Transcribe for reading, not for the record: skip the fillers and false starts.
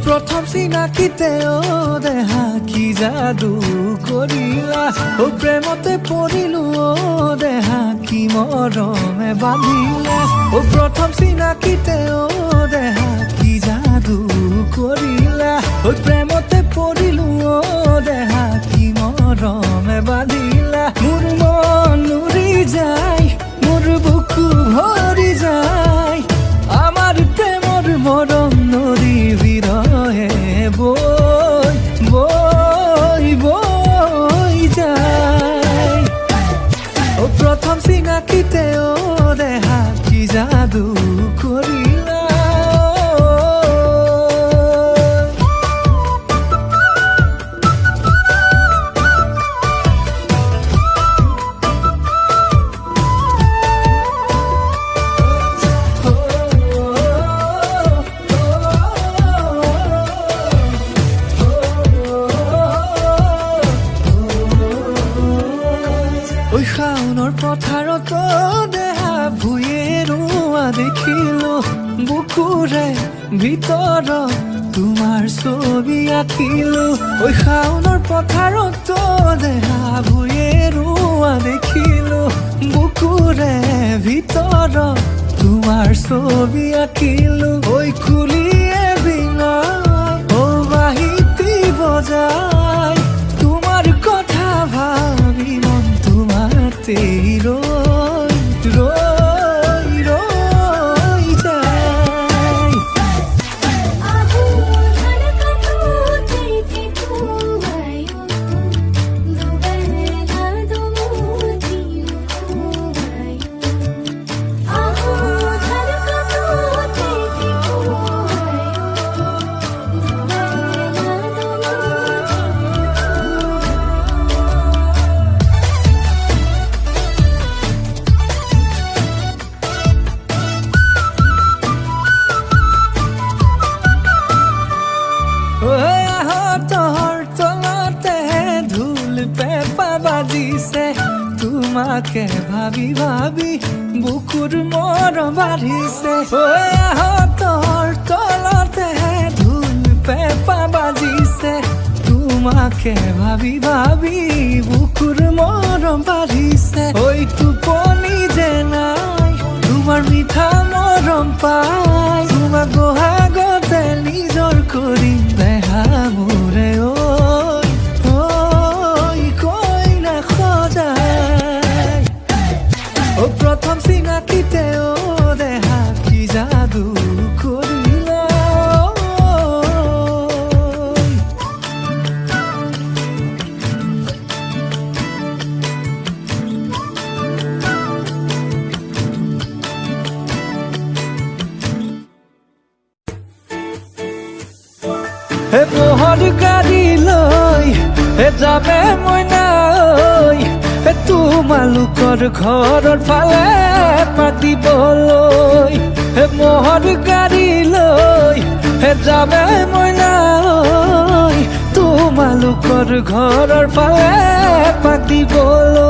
প্রথম চিনাকিতে দেহা কি যাদু করিলা প্রেমতে পড়িলো দেহা কি মরমে বাঁধিলা প্রথম চিনাকিতে দেহা কি যাদু করিলা প্রেমতে পড়িলো দেহা কি মরমে বাঁধিলা মোর মন উড়ি যায় মোর বুকু ভরি যায় আমার প্রেমর মরম নদী বিরহে বই বই বই যায় প্রথম চিনাকিতে দেহা কি যাদু করিলা ওই শাওনৰ পথাৰত দেহা ভুঁয়ে ৰোৱা দেখিলো বুকুৰে ভিতৰত তোমাৰ ছবি আঁকিলো ওই শাওনৰ পথাৰত দেহা ভুঁয়ে ৰোৱা দেখিলো বুকুৰে ভিতৰত তোমাৰ ছবি আঁকিলো ওই কুলিয়ে বিঙাই বাঁহীটি বজাই তোমাৰ কথা ভাবি মন তোমাতে ৰই ৰই ৰই যায় তোমাকে ভাবি ভাবি বুকুৰ মৰম বাঢ়িছে হাতৰ তলতে ঢোল পেঁপা বাজিছে তোমাকে ভাবি ভাবি বুকুৰ মৰম বাঢ়িছে ঐ টোপনি যে নাই তোমাৰ মিঠা মৰম পাই তোমাক বহাগতে নিজৰ কৰি দেহা মোৰে প্ৰথম চিনাকিতে দেহা কি যাদু কৰিলা মোহৰ গাড়ী লৈ যাবে মইনা তোমালোকৰ ঘৰৰ ফালে পাতিবলৈ মোহৰ গাড়ী লৈ যাবে মইনা তোমালোকৰ ঘৰৰ ফালে পাতিবলৈ